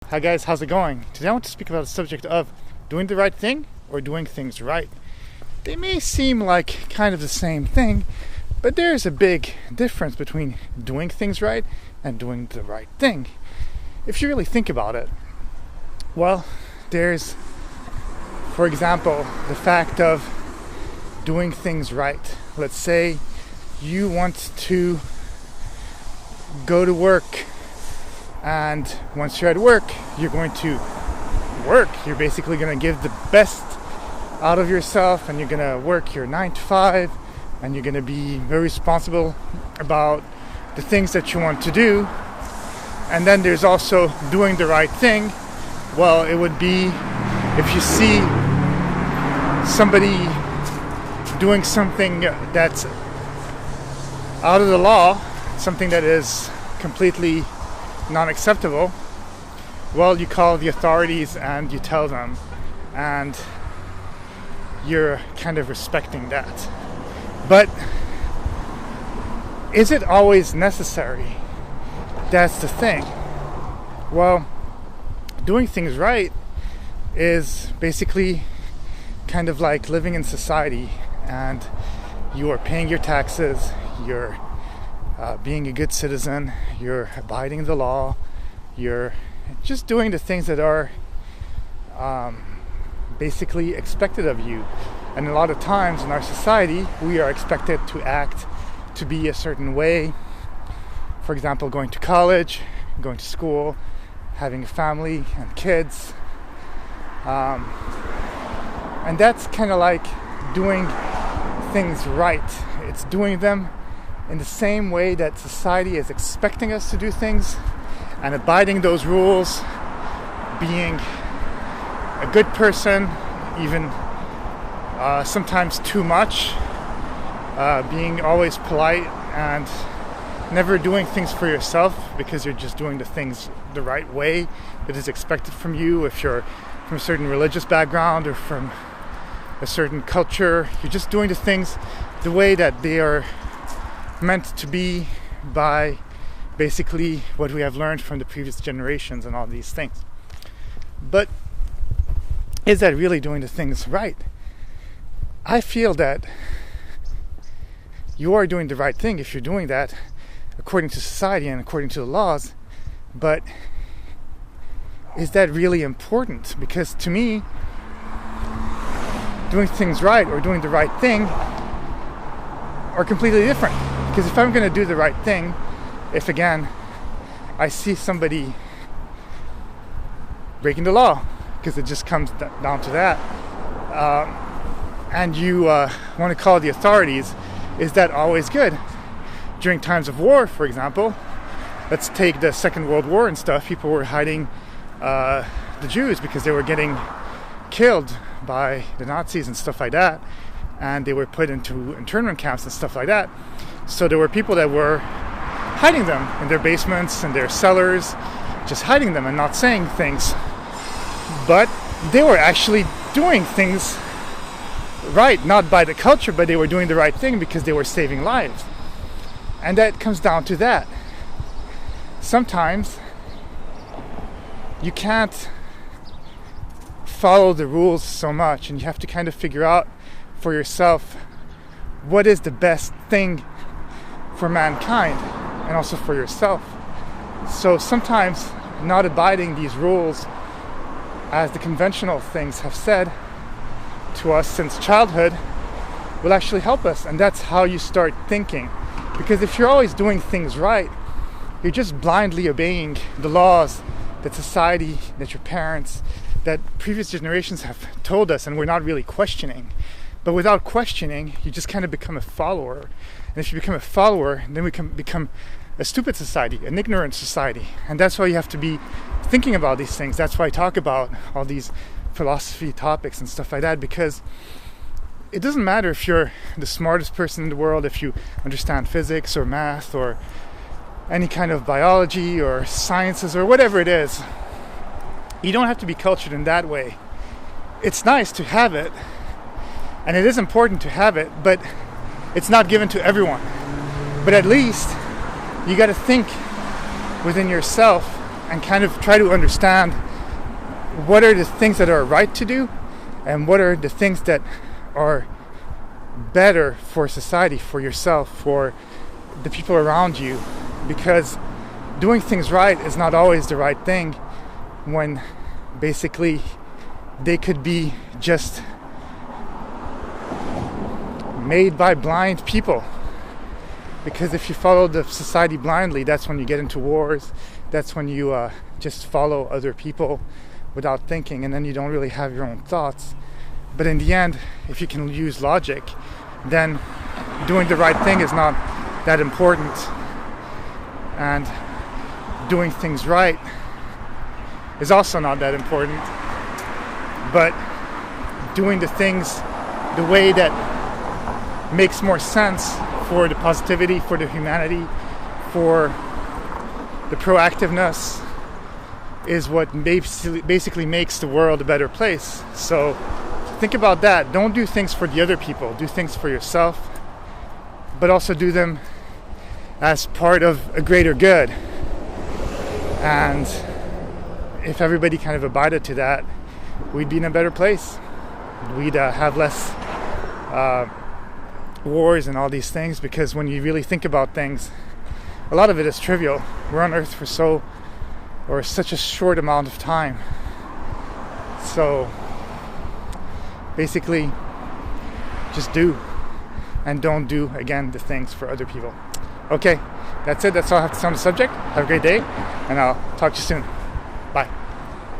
Hi guys, how's it going? Today I want to speak about the subject of doing the right thing or doing things right. They may seem like kind of the same thing, but there's a big difference between doing things right and doing the right thing. If you really think about it, well, there's, for example, the fact of doing things right. Let's say you want to go to work, and once you're at work, you're going to work. You're basically going to give the best out of yourself, and you're going to work your 9 to 5, and you're going to be very responsible about the things that you want to do. And then there's also doing the right thing. Well, it would be if you see somebody doing something that's out of the law, something that is completely non-acceptable, well, you call the authorities and you tell them, and you're kind of respecting that. But is it always necessary? That's the thing. Well, doing things right is basically kind of like living in society, and you are paying your taxes, you're being a good citizen, you're abiding the law, you're just doing the things that are basically expected of you. And a lot of times in our society, we are expected to act to be a certain way. For example, going to college, going to school, having a family and kids. And that's kind of like doing things right. It's doing them in the same way that society is expecting us to do things, and abiding those rules, being a good person, even sometimes too much, being always polite and never doing things for yourself because you're just doing the things the right way that is expected from you. If you're from a certain religious background or from a certain culture, you're just doing the things the way that they are meant to be by basically what we have learned from the previous generations and all these things. But is that really doing the things right? I feel that you are doing the right thing if you're doing that according to society and according to the laws, but is that really important? Because to me, doing things right or doing the right thing are completely different. Because if I'm going to do the right thing, if again I see somebody breaking the law, because it just comes down to that, and you want to call the authorities, is that always good? During times of war, for example, let's take the Second World War and stuff, people were hiding the Jews because they were getting killed by the Nazis and stuff like that, and they were put into internment camps and stuff like that. So there were people that were hiding them in their basements and their cellars, just hiding them and not saying things. But they were actually doing things right, not by the culture, but they were doing the right thing because they were saving lives. And that comes down to that. Sometimes you can't follow the rules so much, and you have to kind of figure out for yourself what is the best thing for mankind and also for yourself. So sometimes not abiding these rules, as the conventional things have said to us since childhood, will actually help us. And that's how you start thinking. Because if you're always doing things right, you're just blindly obeying the laws that society, that your parents, that previous generations have told us, and we're not really questioning. But without questioning, you just kind of become a follower. And if you become a follower, then we can become a stupid society, an ignorant society. And that's why you have to be thinking about these things. That's why I talk about all these philosophy topics and stuff like that, because it doesn't matter if you're the smartest person in the world, if you understand physics or math or any kind of biology or sciences or whatever it is. You don't have to be cultured in that way. It's nice to have it, and it is important to have it, but it's not given to everyone. But at least you got to think within yourself and kind of try to understand what are the things that are right to do and what are the things that are better for society, for yourself, for the people around you. Because doing things right is not always the right thing when basically they could be just made by blind people. Because if you follow the society blindly, that's when you get into wars, that's when you just follow other people without thinking, and then you don't really have your own thoughts. But in the end, if you can use logic, then doing the right thing is not that important, and doing things right is also not that important. But doing the things the way that makes more sense for the positivity, for the humanity, for the proactiveness is what basically makes the world a better place. So think about that. Don't do things for the other people. Do things for yourself, but also do them as part of a greater good. And if everybody kind of abided to that, we'd be in a better place. We'd have less wars and all these things, because when you really think about things, a lot of it is trivial. We're on Earth for such a short amount of time. So basically, just do, and don't do, again, the things for other people. Okay, that's it. That's all I have to say on the subject. Have a great day, and I'll talk to you soon.